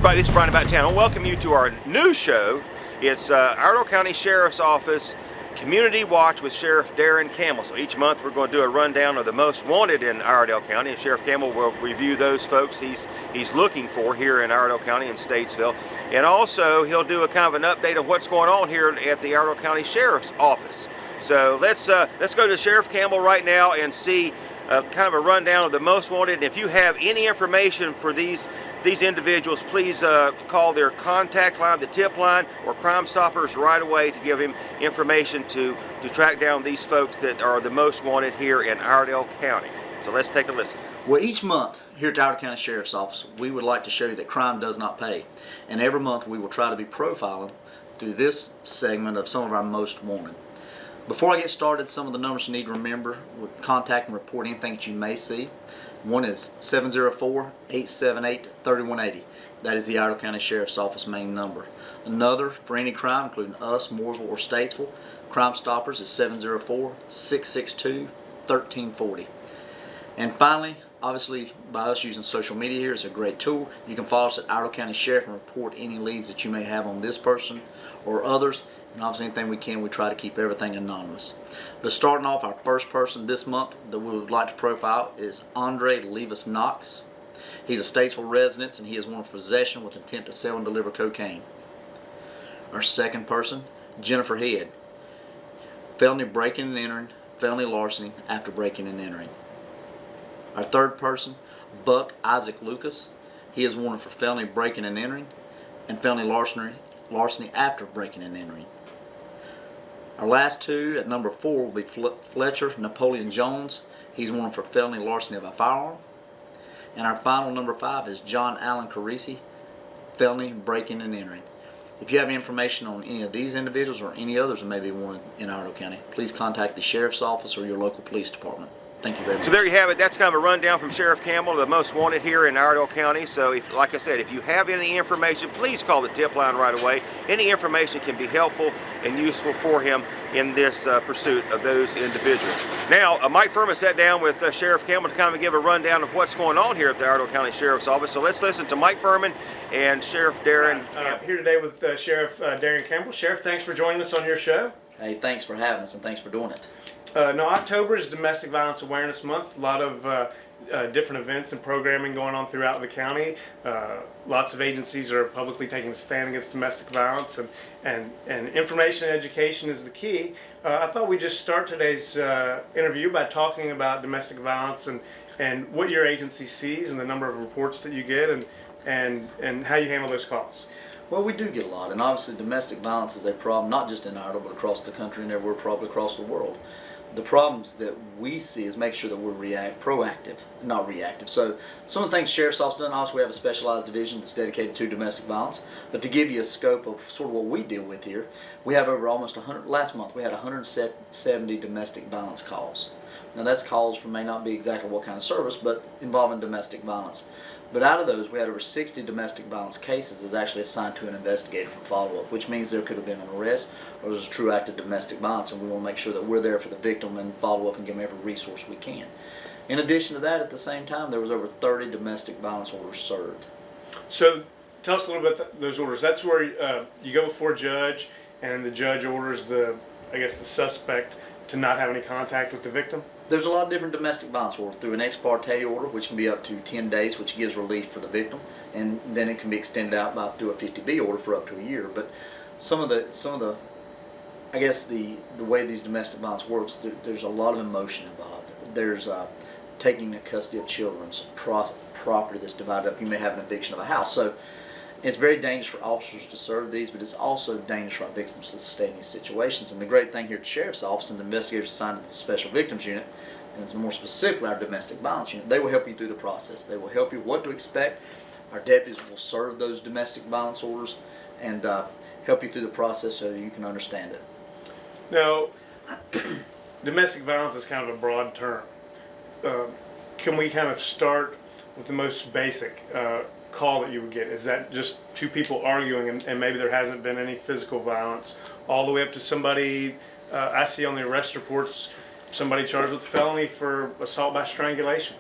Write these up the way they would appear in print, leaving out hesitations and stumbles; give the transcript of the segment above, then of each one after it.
everybody, this is Brian About Town. I welcome you to our new show. It's Iredell County Sheriff's Office Community Watch with Sheriff Darren Campbell. So each month we're going to do a rundown of the most wanted in Iredell County, and Sheriff Campbell will review those folks he's looking for here in Iredell County and Statesville. And also he'll do a kind of an update of what's going on here at the Iredell County Sheriff's Office. So let's go to Sheriff Campbell right now and see kind of a rundown of the most wanted. And if you have any information for these individuals, please call their contact line, the tip line, or Crime Stoppers right away to give him information to track down these folks that are the most wanted here in Iredell County. So let's take a listen. Well, each month here at the Iredell County Sheriff's Office, we would like to show you that crime does not pay. And every month we will try to be profiling through this segment of some of our most wanted. Before I get started, some of the numbers you need to remember with contact and report anything that you may see. One is 704-878-3180. That is the Iredell County Sheriff's Office main number. Another, for any crime, including us, Mooresville, or Statesville, Crime Stoppers is 704-662-1340. And finally, obviously, by us using social media here, it's a great tool. You can follow us at Iredell County Sheriff and report any leads that you may have on this person or others. And obviously anything we can, we try to keep everything anonymous. But starting off, our first person this month that we would like to profile is Andre Levis Knox. He's a Statesville resident and he is wanted for possession with intent to sell and deliver cocaine. Our second person, Jennifer Head. Felony breaking and entering, felony larceny after breaking and entering. Our third person, Buck Isaac Lucas. He is wanted for felony breaking and entering and felony larceny after breaking and entering. Our last two at number 4 will be Fletcher Napoleon Jones. He's wanted for felony larceny of a firearm. And our final number 5 is John Allen Carisi, felony breaking and entering. If you have information on any of these individuals or any others that may be wanted in Iredell County, please contact the Sheriff's Office or your local police department. Thank you very much. So there you have it. That's kind of a rundown from Sheriff Campbell, the most wanted here in Iredell County. So like I said, if you have any information, please call the tip line right away. Any information can be helpful and useful for him in this pursuit of those individuals. Now, Mike Furman sat down with Sheriff Campbell to kind of give a rundown of what's going on here at the Iredell County Sheriff's Office. So let's listen to Mike Furman and Sheriff Darren Campbell. Here today with Sheriff Darren Campbell. Sheriff, thanks for joining us on your show. Hey, thanks for having us and thanks for doing it. Now, October is Domestic Violence Awareness Month. A lot of different events and programming going on throughout the county. Lots of agencies are publicly taking a stand against domestic violence, and information and education is the key. I thought we'd just start today's interview by talking about domestic violence and what your agency sees and the number of reports that you get and how you handle those calls. Well, we do get a lot, and obviously domestic violence is a problem not just in Iredell but across the country and everywhere, probably across the world. The problems that we see is make sure that we're proactive, not reactive. So some of the things Sheriff's Office does, obviously we have a specialized division that's dedicated to domestic violence. But to give you a scope of sort of what we deal with here, we have over almost 100, last month we had 170 domestic violence calls. Now that's calls for may not be exactly what kind of service, but involving domestic violence. But out of those, we had over 60 domestic violence cases is actually assigned to an investigator for follow-up, which means there could have been an arrest or there's a true act of domestic violence, and we want to make sure that we're there for the victim and follow up and give them every resource we can. In addition to that, at the same time, there was over 30 domestic violence orders served. So tell us a little bit about those orders. That's where you go before a judge, and the judge orders the suspect to not have any contact with the victim? There's a lot of different domestic violence orders through an ex parte order, which can be up to 10 days, which gives relief for the victim, and then it can be extended out through a 50B order for up to a year. But some of the I guess the way these domestic violence works, there's a lot of emotion involved. There's taking the custody of children's property that's divided up. You may have an eviction of a house. So it's very dangerous for officers to serve these, but it's also dangerous for our victims to stay in these situations. And the great thing here at the Sheriff's Office and the investigators assigned to the Special Victims Unit, and more specifically our Domestic Violence Unit, they will help you through the process. They will help you what to expect. Our deputies will serve those domestic violence orders and help you through the process so you can understand it. Now, domestic violence is kind of a broad term. Can we kind of start with the most basic? Call that you would get? Is that just two people arguing and maybe there hasn't been any physical violence, all the way up to somebody, I see on the arrest reports, somebody charged with felony for assault by strangulation?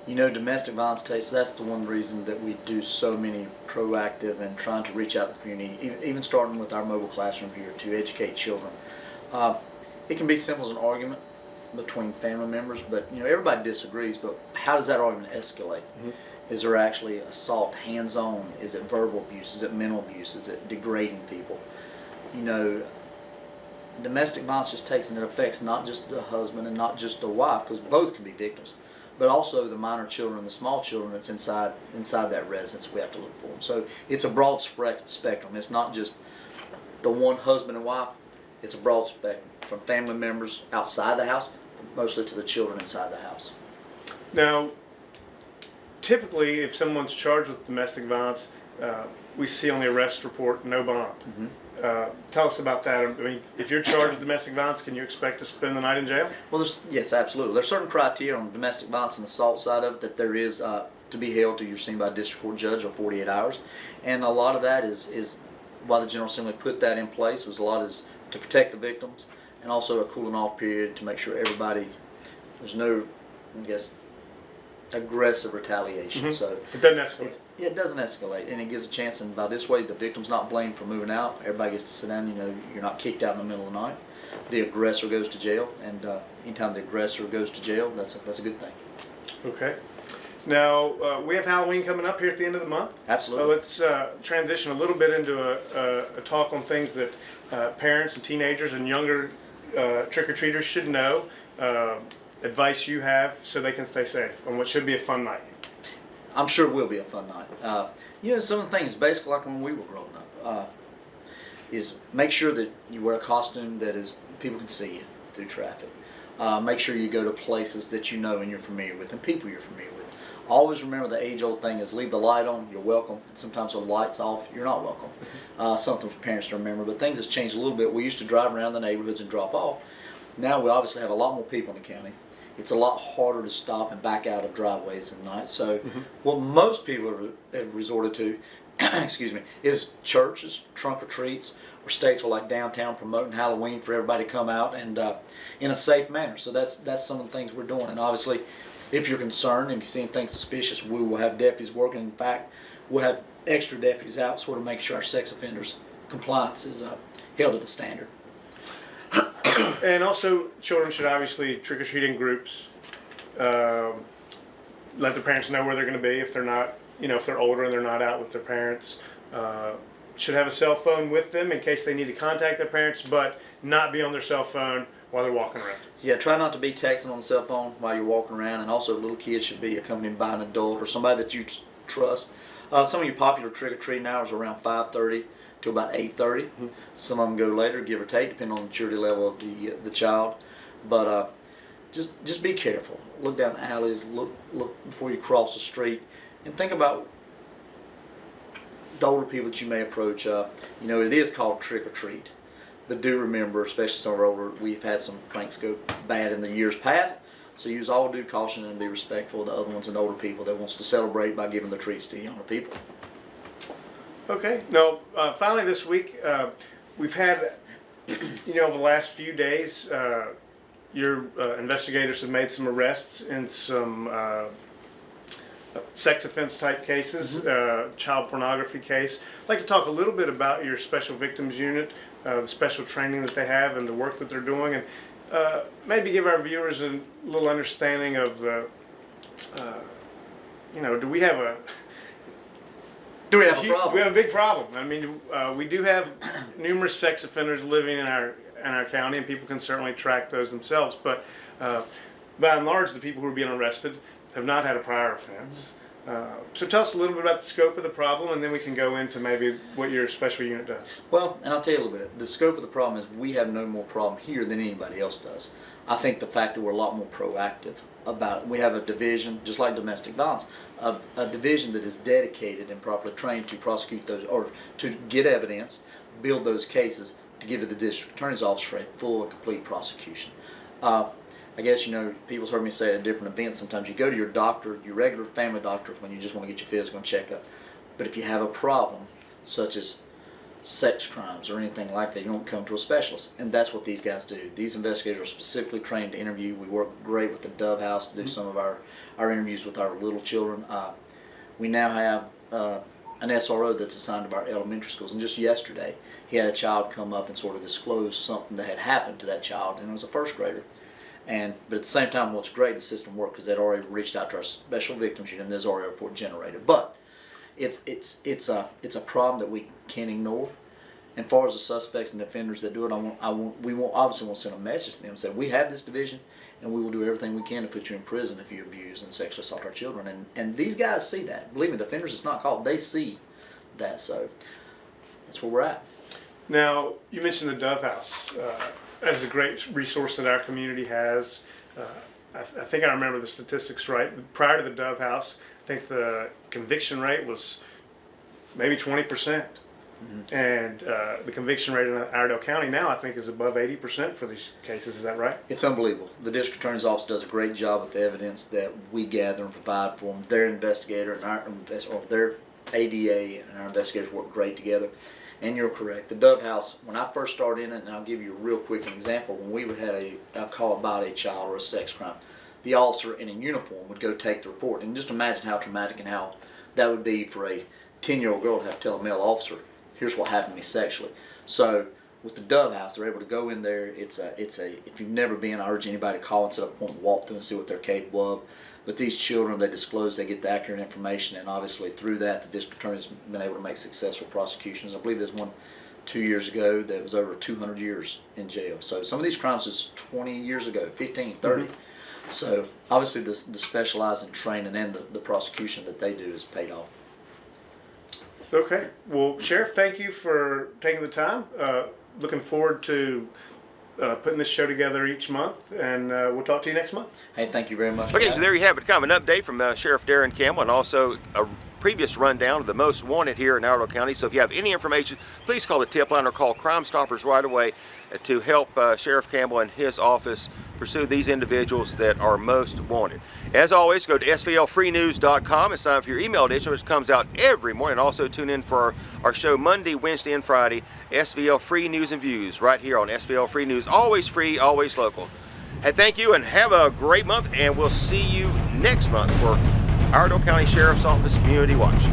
Domestic violence takes, that's the one reason that we do so many proactive and trying to reach out to the community, even starting with our mobile classroom here to educate children. It can be simple as an argument between family members, but everybody disagrees, but how does that argument escalate? Mm-hmm. Is there actually assault, hands-on? Is it verbal abuse? Is it mental abuse? Is it degrading people? Domestic violence just takes, and it affects not just the husband and not just the wife, because both can be victims, but also the minor children, the small children that's inside that residence. We have to look for them. So it's a broad spectrum. It's not just the one husband and wife. It's a broad spectrum from family members outside the house, mostly to the children inside the house. Now, typically, if someone's charged with domestic violence, we see on the arrest report no bond. Mm-hmm. Tell us about that. I mean, if you're charged with domestic violence, can you expect to spend the night in jail? Well, yes, absolutely. There's certain criteria on domestic violence and assault side of it that there is to be held till you're seen by a district court judge or 48 hours. And a lot of that is why the General Assembly put that in place. Was a lot is to protect the victims and also a cooling off period to make sure there's no, aggressive retaliation. Mm-hmm. So it doesn't escalate. It doesn't escalate, and it gives a chance. And by this way, the victim's not blamed for moving out. Everybody gets to sit down. You're not kicked out in the middle of the night. The aggressor goes to jail, and anytime the aggressor goes to jail, that's a good thing. Okay. Now we have Halloween coming up here at the end of the month. Absolutely. Let's transition a little bit into a talk on things that parents and teenagers and younger trick-or-treaters should know. Advice you have so they can stay safe on what should be a fun night. I'm sure it will be a fun night. Some of the things, basically like when we were growing up, is make sure that you wear a costume that is people can see you through traffic. Make sure you go to places that you know and you're familiar with and people you're familiar with. Always remember the age-old thing is leave the light on, you're welcome. And sometimes the light's off, you're not welcome. Something for parents to remember. But things have changed a little bit. We used to drive around the neighborhoods and drop off. Now we obviously have a lot more people in the county. It's a lot harder to stop and back out of driveways at night. So what most people have resorted to, is churches, trunk or treats, or states like downtown promoting Halloween for everybody to come out and in a safe manner. So that's some of the things we're doing. And obviously, if you're concerned and if you see anything suspicious, we will have deputies working. In fact, we'll have extra deputies out sort of make sure our sex offenders compliance is held to the standard. And also, children should obviously trick-or-treat in groups. Let the parents know where they're going to be if they're not, if they're older and they're not out with their parents. Should have a cell phone with them in case they need to contact their parents, but not be on their cell phone while they're walking around. Yeah, try not to be texting on the cell phone while you're walking around, and also little kids should be accompanied by an adult or somebody that you trust. Some of your popular trick-or-treating hours are around 5:30 to about 8:30. Mm-hmm. Some of them go later, give or take, depending on the maturity level of the child. But just be careful. Look down the alleys. Look before you cross the street, and think about the older people that you may approach. It is called trick or treat, but do remember, especially some of our older, we've had some pranks go bad in the years past. So use all due caution and be respectful of the other ones and the older people that wants to celebrate by giving the treats to younger people. Okay. Now, finally this week, we've had, over the last few days, your investigators have made some arrests in some sex offense type cases, child pornography case. I'd like to talk a little bit about your special victims unit, the special training that they have and the work that they're doing, and maybe give our viewers a little understanding of the, do we have a problem? We have a big problem. I mean, we do have numerous sex offenders living in our county, and people can certainly track those themselves. But by and large, the people who are being arrested have not had a prior offense. So tell us a little bit about the scope of the problem, and then we can go into maybe what your special unit does. Well, and I'll tell you a little bit. The scope of the problem is we have no more problem here than anybody else does. I think the fact that we're a lot more proactive about it. We have a division, just like domestic violence, a division that is dedicated and properly trained to prosecute those, or to get evidence, build those cases, to give to the district attorney's office for a full and complete prosecution. I guess, people's heard me say at different events, sometimes you go to your doctor, your regular family doctor, when you just want to get your physical and check up. But if you have a problem, such as sex crimes or anything like that, you don't come to a specialist. And that's what these guys do. These investigators are specifically trained to interview. We work great with the Dove House to do some of our interviews with our little children. We now have an SRO that's assigned to our elementary schools. And just yesterday, he had a child come up and sort of disclose something that had happened to that child, and it was a first grader. But at the same time, what's great, the system worked because they'd already reached out to our special victims unit, and there's already a report generated. But it's a problem that we can't ignore. And as far as the suspects and the offenders that do it, we obviously want to send a message to them and say, we have this division, and we will do everything we can to put you in prison if you abuse and sexually assault our children. And these guys see that. Believe me, the offenders it's not caught, they see that. So that's where we're at. Now, you mentioned the Dove House. That is a great resource that our community has. I think I remember the statistics right. Prior to the Dove House, I think the conviction rate was maybe 20%. And the conviction rate in Iredell County now, I think, is above 80% for these cases. Is that right? It's unbelievable. The district attorney's office does a great job with the evidence that we gather and provide for them. Their investigator and their ADA and our investigators work great together. And you're correct. The Dove House, when I first started in it, and I'll give you a real quick example, when we would have a call about a child or a sex crime, the officer in a uniform would go take the report. And just imagine how traumatic and how that would be for a 10-year-old girl to have to tell a male officer, here's what happened to me sexually. So with the Dove House, they're able to go in there. It's a if you've never been, I urge anybody to call and set up an appointment, walk through and see what they're capable of. But these children, they disclose, they get the accurate information, and obviously through that, the district attorney has been able to make successful prosecutions. I believe there's one 2 years ago that was over 200 years in jail. So some of these crimes is 20 years ago, 15, 30. So obviously the specialized in training and the prosecution that they do is paid off. Okay. Well, Sheriff, thank you for taking the time. Looking forward to putting this show together each month, and we'll talk to you next month. Hey, thank you very much. Okay, so there you have it. Kind of an update from Sheriff Darren Campbell, and also a previous rundown of the most wanted here in Iredell County. So if you have any information, please call the tip line or call Crime Stoppers right away to help Sheriff Campbell and his office pursue these individuals that are most wanted. As always, go to SVLFreeNews.com and sign up for your email edition, which comes out every morning. Also tune in for our show Monday, Wednesday, and Friday, SVL Free News and Views, right here on SVL Free News. Always free, always local. Hey, thank you, and have a great month, and we'll see you next month for Iredell County Sheriff's Office Community Watch.